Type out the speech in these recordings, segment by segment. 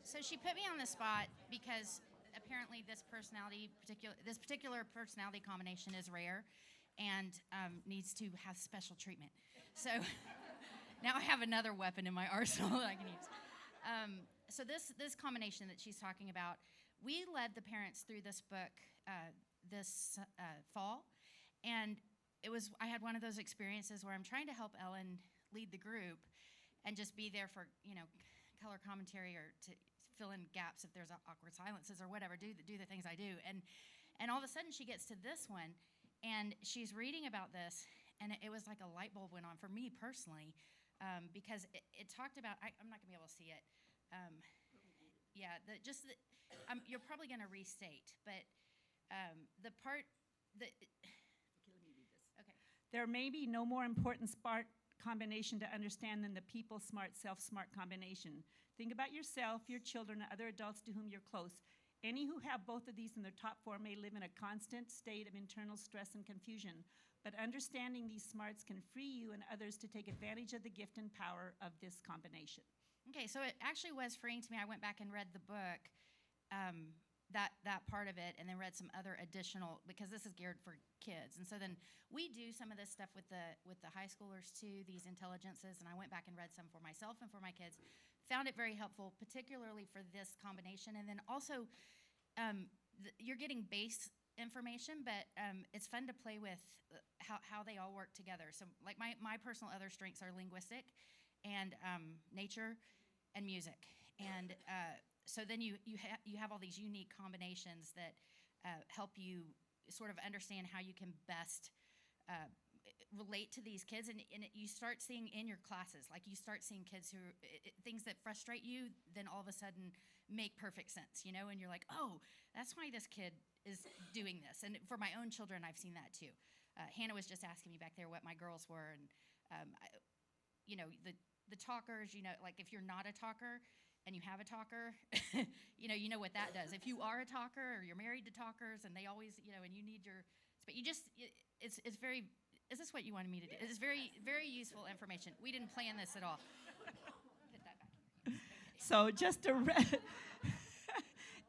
So she put me on the spot because apparently this particular personality combination is rare and needs to have special treatment. So now I have another weapon in my arsenal that I can use. So this combination that she's talking about, we led the parents through this book this fall, and I had one of those experiences where I'm trying to help Ellen lead the group and just be there for color commentary or to fill in gaps if there's awkward silences or whatever, do the things I do. And all of a sudden she gets to this one, and she's reading about this, and it was like a light bulb went on for me personally, because it talked about, I'm not going to be able to see it. You're probably going to restate, but the part that... Okay, let me read this. Okay. There may be no more important SMART combination to understand than the people smart, self-smart combination. Think about yourself, your children, and other adults to whom you're close. Any who have both of these in their top form may live in a constant state of internal stress and confusion. But understanding these smarts can free you and others to take advantage of the gift and power of this combination. Okay, so it actually was freeing to me. I went back and read the book, that part of it, and then read some other additional, because this is geared for kids. And so then we do some of this stuff with the high schoolers too, these intelligences, and I went back and read some for myself and for my kids. Found it very helpful, particularly for this combination. And then also, you're getting base information, but it's fun to play with how they all work together. So like my personal other strengths are linguistic and nature and music. And so then you have all these unique combinations that help you sort of understand how you can best relate to these kids, and you start seeing in your classes, like you start seeing kids who, things that frustrate you, then all of a sudden make perfect sense, and you're like, oh, that's why this kid is doing this. And for my own children, I've seen that too. Hannah was just asking me back there what my girls were, and the talkers, like if you're not a talker and you have a talker, you know what that does. If you are a talker or you're married to talkers and they always, and you need but you just, it's very, is this what you wanted me to do? It's very, very useful information. We didn't plan this at all. Put that back here. So just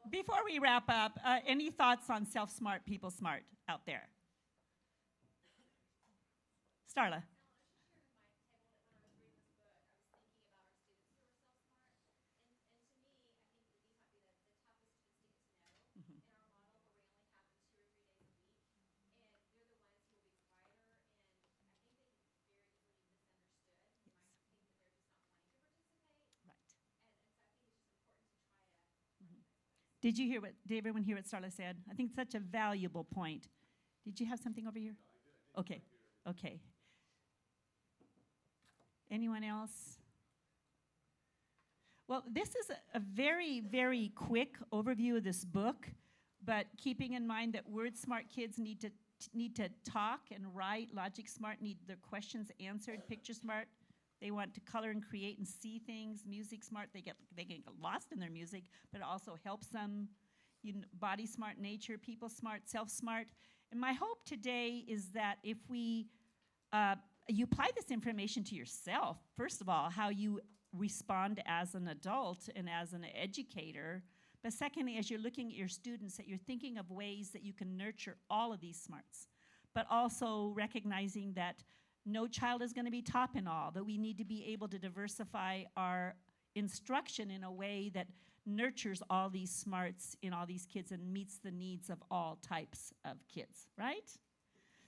before we wrap up, any thoughts on self-smart, people smart out there? Starla. Did everyone hear what Starla said? I think it's such a valuable point. Did you have something over here? No, I didn't. Okay. Anyone else? Well, this is a very, very quick overview of this book, but keeping in mind that word smart kids need to talk and write, logic smart need their questions answered, picture smart, they want to color and create and see things. Music smart, they get lost in their music, but it also helps them. Body smart, nature, people smart, self smart. And my hope today is that if you apply this information to yourself, first of all, how you respond as an adult and as an educator, but secondly, as you're looking at your students, that you're thinking of ways that you can nurture all of these smarts, but also recognizing that no child is going to be top in all, that we need to be able to diversify our instruction in a way that nurtures all these smarts in all these kids and meets the needs of all types of kids, right?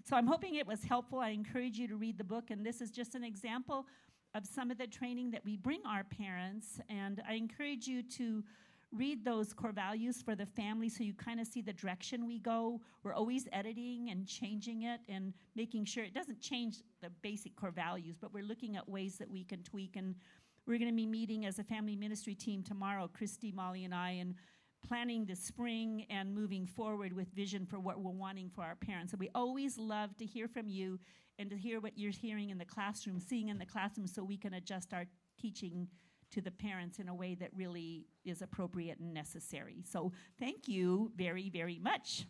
So I'm hoping it was helpful. I encourage you to read the book, and this is just an example of some of the training that we bring our parents, and I encourage you to read those core values for the family so you kind of see the direction we go. We're always editing and changing it and making sure it doesn't change the basic core values, but we're looking at ways that we can tweak. And we're going to be meeting as a family ministry team tomorrow, Christy, Molly, and I, and planning the spring and moving forward with vision for what we're wanting for our parents. So we always love to hear from you and to hear what you're hearing in the classroom, seeing in the classroom, so we can adjust our teaching to the parents in a way that really is appropriate and necessary. So thank you very, very much.